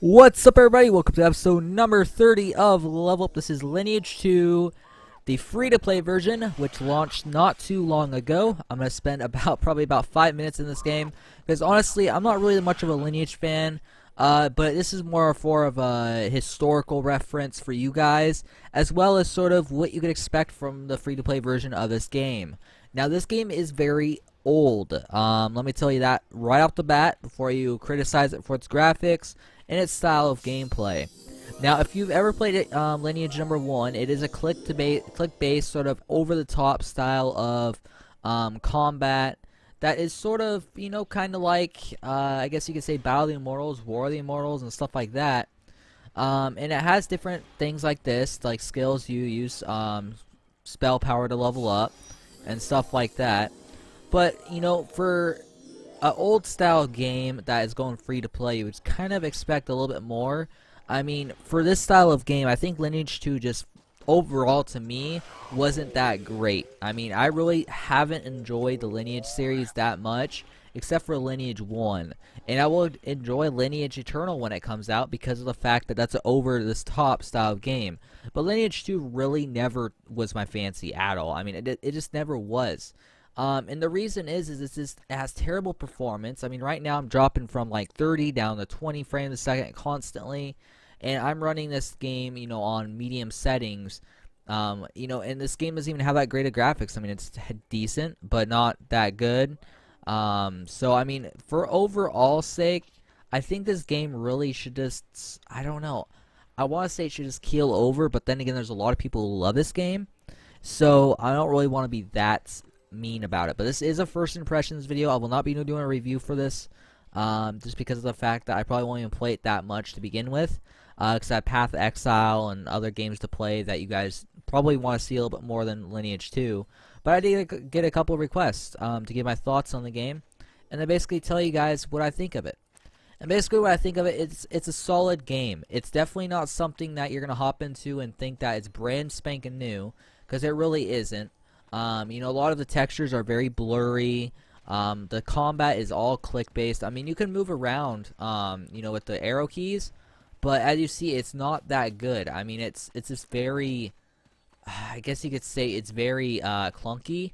What's up, everybody? Welcome to episode number 30 of Level Up. This is Lineage 2, the free-to-play version, which launched not too long ago. I'm going to spend probably about 5 minutes in this game, because honestly, I'm not really much of a Lineage fan, but this is more of a historical reference for you guys, as well as sort of what you could expect from the free-to-play version of this game. Now, this game is very old. Let me tell you that right off the bat, before you criticize it for its graphics and its style of gameplay. Now, if you've ever played it, Lineage number 1, it is a click-based sort of over-the-top style of combat that is sort of, you know, kind of like, I guess you could say Battle of the Immortals, War of the Immortals, and stuff like that. And it has different things like this, like skills you use, spell power to level up, and stuff like that. But, you know, for an old style game that is going free to play, you would kind of expect a little bit more. I mean, for this style of game, I think Lineage 2 just overall to me wasn't that great. I mean, I really haven't enjoyed the Lineage series that much, except for Lineage 1. And I will enjoy Lineage Eternal when it comes out because of the fact that that's an over-the-top style of game. But Lineage 2 really never was my fancy at all. I mean, it just never was. And the reason is it has terrible performance. I mean, right now I'm dropping from like 30 down to 20 frames a second constantly, and I'm running this game, you know, on medium settings. You know, and this game doesn't even have that great of graphics. I mean, it's decent, but not that good. So I mean, for overall sake, I think this game really should just, I don't know. I want to say it should just keel over, but then again, there's a lot of people who love this game, so I don't really want to be that mean about it. But this is a first impressions video. I will not be doing a review for this, just because of the fact that I probably won't even play it that much to begin with, because I have Path of Exile and other games to play that you guys probably want to see a little bit more than Lineage 2. But I did get a couple of requests to give my thoughts on the game, and I basically tell you guys what I think of it. And basically what I think of it, it's a solid game. It's definitely not something that you're going to hop into and think that it's brand spanking new, because it really isn't. You know, a lot of the textures are very blurry. The combat is all click-based. I mean, you can move around, you know, with the arrow keys, but as you see, it's not that good. I mean, it's just very, I guess you could say it's very clunky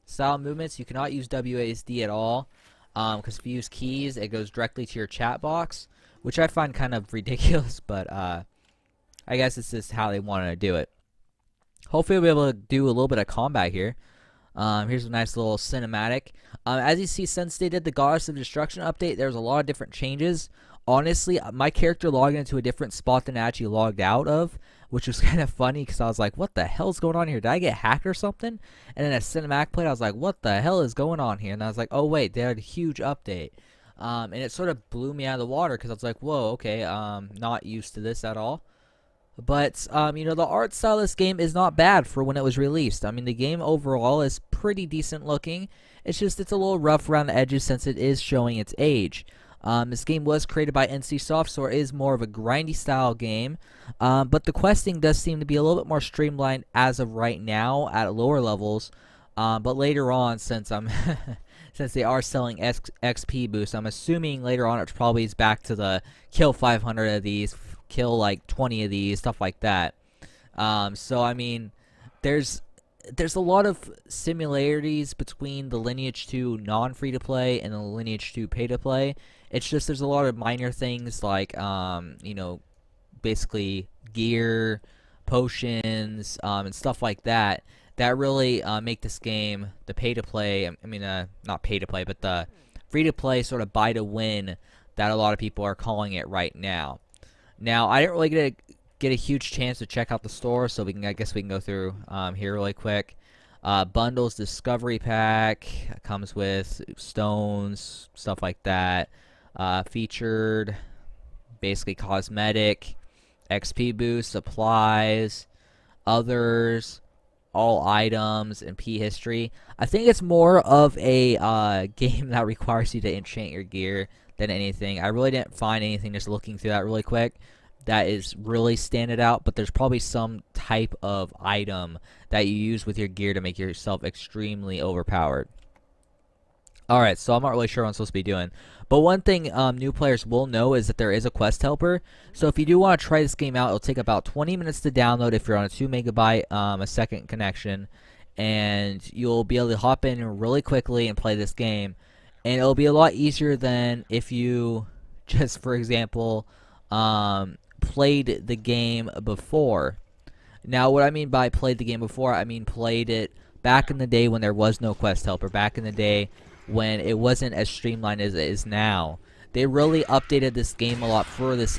style movements. You cannot use WASD at all, because if you use keys, it goes directly to your chat box, which I find kind of ridiculous, but I guess it's just how they wanted to do it. Hopefully we'll be able to do a little bit of combat here. Here's a nice little cinematic. As you see, since they did the Goddess of Destruction update, there's a lot of different changes. Honestly, my character logged into a different spot than I actually logged out of, which was kind of funny because I was like, what the hell's going on here? Did I get hacked or something? And then a cinematic played, I was like, what the hell is going on here? And I was like, oh wait, they had a huge update. And it sort of blew me out of the water because I was like, whoa, okay, not used to this at all. But, you know, the art style of this game is not bad for when it was released. I mean, the game overall is pretty decent looking. It's just, it's a little rough around the edges since it is showing its age. This game was created by NCSoft, so it is more of a grindy style game. But the questing does seem to be a little bit more streamlined as of right now at lower levels. But later on, since since they are selling XP boosts, I'm assuming later on it probably is back to the kill 500 of these, kill like 20 of these, stuff like that. So I mean, there's a lot of similarities between the Lineage 2 non-free-to-play and the Lineage 2 pay-to-play. It's just there's a lot of minor things like, you know, basically gear, potions, and stuff like that that really make this game, the pay-to-play, I mean, not pay-to-play, but the free-to-play sort of buy-to-win that a lot of people are calling it right now. Now, I didn't really get a huge chance to check out the store, so I guess we can go through here really quick. Bundles Discovery Pack comes with stones, stuff like that. Featured, basically cosmetic, XP boost, supplies, others, all items, and P history. I think it's more of a game that requires you to enchant your gear than anything. I really didn't find anything just looking through that really quick that is really standing out, but there's probably some type of item that you use with your gear to make yourself extremely overpowered. Alright, so I'm not really sure what I'm supposed to be doing. But one thing new players will know is that there is a quest helper. So if you do want to try this game out, it'll take about 20 minutes to download if you're on a 2 megabyte a second connection. And you'll be able to hop in really quickly and play this game. And it'll be a lot easier than if you just, for example, played the game before. Now, what I mean by played the game before, I mean played it back in the day when there was no quest helper, back in the day when it wasn't as streamlined as it is now. They really updated this game a lot for this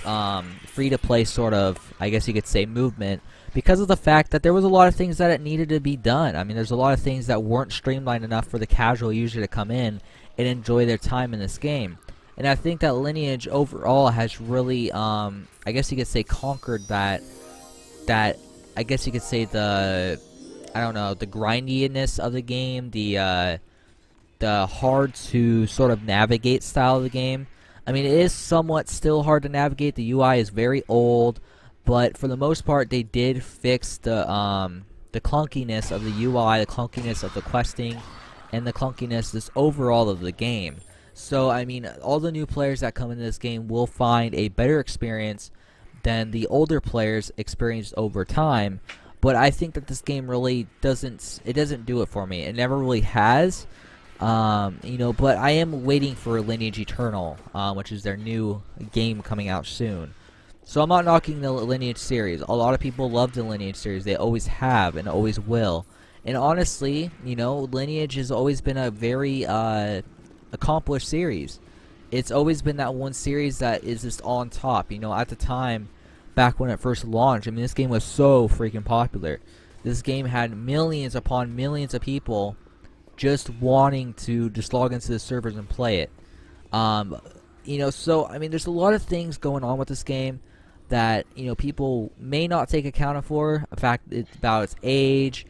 free-to-play sort of, I guess you could say, movement, because of the fact that there was a lot of things that it needed to be done. I mean, there's a lot of things that weren't streamlined enough for the casual user to come in and enjoy their time in this game. And I think that Lineage overall has really, I guess you could say, conquered that, I guess you could say the, I don't know, the grindiness of the game, the hard to sort of navigate style of the game. I mean, it is somewhat still hard to navigate. The UI is very old, but for the most part, they did fix the clunkiness of the UI, the clunkiness of the questing, and the clunkiness this overall of the game. So, I mean, all the new players that come into this game will find a better experience than the older players experienced over time. But I think that this game really doesn't do it for me. It never really has. You know, but I am waiting for Lineage Eternal, which is their new game coming out soon. So I'm not knocking the Lineage series. A lot of people love the Lineage series. They always have and always will. And honestly, you know, Lineage has always been a very accomplished series. It's always been that one series that is just on top. You know, at the time, back when it first launched, I mean, this game was so freaking popular. This game had millions upon millions of people just wanting to just log into the servers and play it. You know, so, I mean, there's a lot of things going on with this game that, you know, people may not take account for. In fact, it's about its age,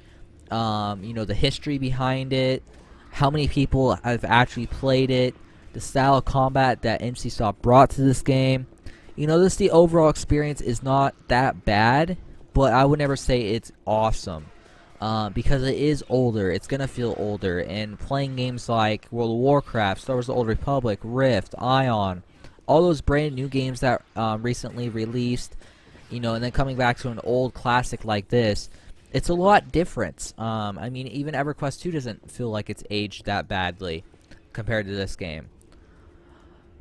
you know, the history behind it, how many people have actually played it, the style of combat that NCSoft brought to this game. You know, the overall experience is not that bad, but I would never say it's awesome. Because it is older, it's gonna feel older, and playing games like World of Warcraft, Star Wars The Old Republic, Rift, Ion, all those brand new games that recently released, you know, and then coming back to an old classic like this, it's a lot different. I mean, even EverQuest 2 doesn't feel like it's aged that badly compared to this game.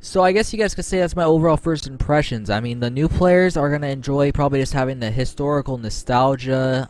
So I guess you guys could say that's my overall first impressions. I mean, the new players are going to enjoy probably just having the historical nostalgia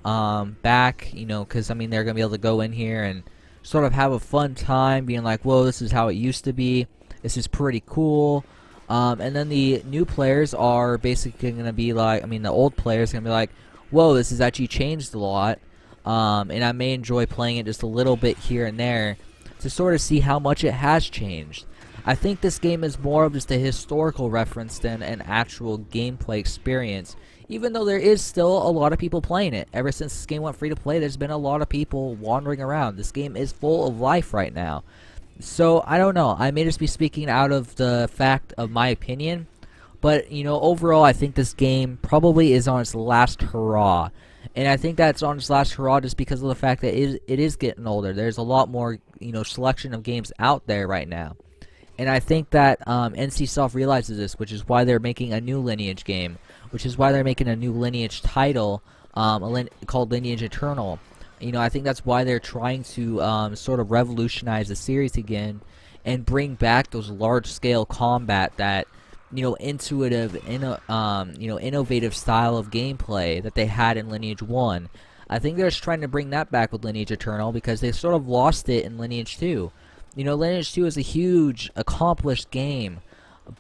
back, you know, because, I mean, they're going to be able to go in here and sort of have a fun time being like, whoa, this is how it used to be. This is pretty cool. And then the new players are basically going to be like, I mean, the old players are going to be like, whoa, this has actually changed a lot. And I may enjoy playing it just a little bit here and there to sort of see how much it has changed. I think this game is more of just a historical reference than an actual gameplay experience, even though there is still a lot of people playing it. Ever since this game went free to play, there's been a lot of people wandering around. This game is full of life right now. So, I don't know. I may just be speaking out of the fact of my opinion, but, you know, overall, I think this game probably is on its last hurrah. And I think that's on its last hurrah just because of the fact that it is getting older. There's a lot more, you know, selection of games out there right now. And I think that NCSoft realizes this, which is why they're making a new Lineage game, which is why they're making a new Lineage title called Lineage Eternal. You know, I think that's why they're trying to sort of revolutionize the series again and bring back those large-scale combat, that, you know, intuitive, you know, innovative style of gameplay that they had in Lineage 1. I think they're just trying to bring that back with Lineage Eternal because they sort of lost it in Lineage 2. You know, Lineage 2 is a huge, accomplished game,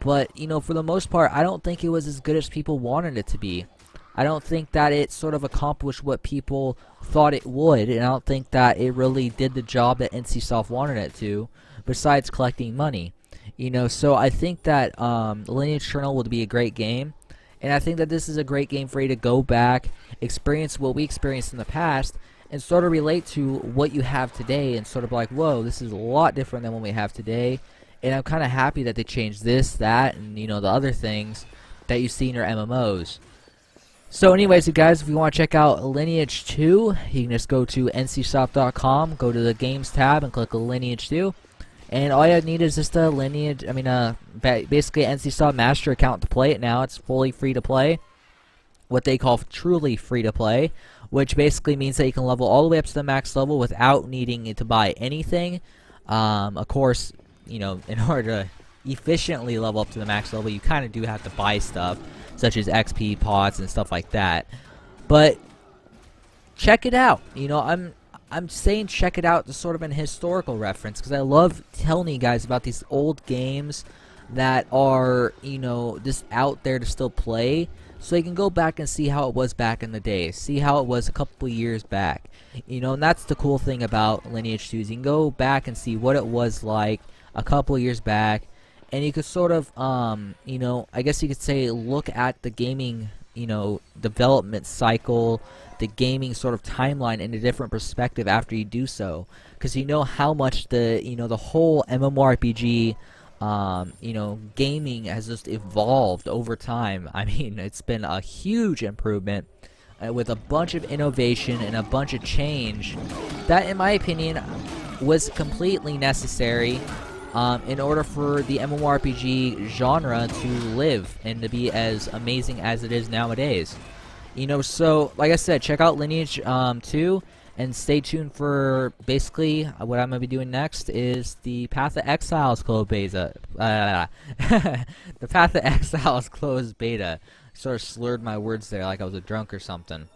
but, you know, for the most part, I don't think it was as good as people wanted it to be. I don't think that it sort of accomplished what people thought it would, and I don't think that it really did the job that NCSoft wanted it to, besides collecting money. You know, so I think that Lineage Eternal would be a great game, and I think that this is a great game for you to go back, experience what we experienced in the past, and sort of relate to what you have today, and sort of like, whoa, this is a lot different than what we have today. And I'm kind of happy that they changed this, that, and, you know, the other things that you see in your MMOs. So anyways, you guys, if you want to check out Lineage 2, you can just go to ncsoft.com, go to the Games tab, and click Lineage 2. And all you need is just a Lineage, basically NC Star Master account to play it now. It's fully free to play. What they call truly free to play, which basically means that you can level all the way up to the max level without needing to buy anything. Of course, you know, in order to efficiently level up to the max level, you kind of do have to buy stuff, such as XP pods and stuff like that. But check it out. You know, I'm saying check it out as sort of an historical reference, because I love telling you guys about these old games that are, you know, just out there to still play. So you can go back and see how it was back in the day. See how it was a couple years back. You know, and that's the cool thing about Lineage 2 is you can go back and see what it was like a couple years back. And you could sort of, you know, I guess you could say look at the gaming, you know, development cycle, the gaming sort of timeline in a different perspective after you do so. Because you know how much the, you know, the whole MMORPG you know, gaming has just evolved over time. I mean, it's been a huge improvement with a bunch of innovation and a bunch of change that, in my opinion, was completely necessary in order for the MMORPG genre to live and to be as amazing as it is nowadays. You know, so, like I said, check out Lineage 2. And stay tuned for basically what I'm going to be doing next is the Path of Exiles closed beta. The Path of Exiles closed beta. Sort of slurred my words there like I was a drunk or something.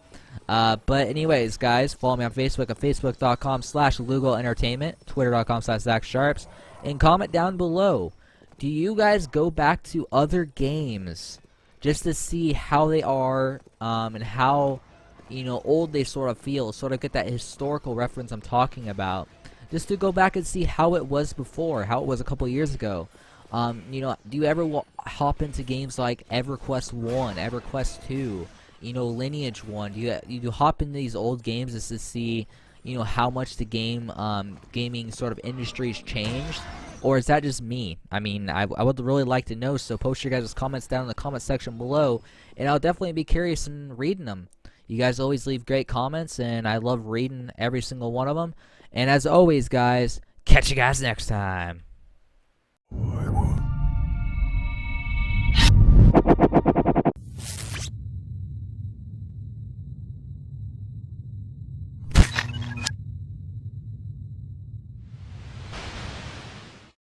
But anyways, guys, follow me on Facebook at facebook.com/LugoEntertainment, twitter.com/ZachSharps, and comment down below. Do you guys go back to other games just to see how they are and how, you know, old they sort of feel, sort of get that historical reference I'm talking about, just to go back and see how it was before, how it was a couple years ago. You know, do you ever hop into games like EverQuest 1, EverQuest 2, you know, Lineage 1? Do you hop into these old games just to see, you know, how much the gaming sort of industry's changed? Or is that just me? I mean, I would really like to know, so post your guys' comments down in the comment section below, and I'll definitely be curious in reading them. You guys always leave great comments, and I love reading every single one of them. And as always, guys, catch you guys next time.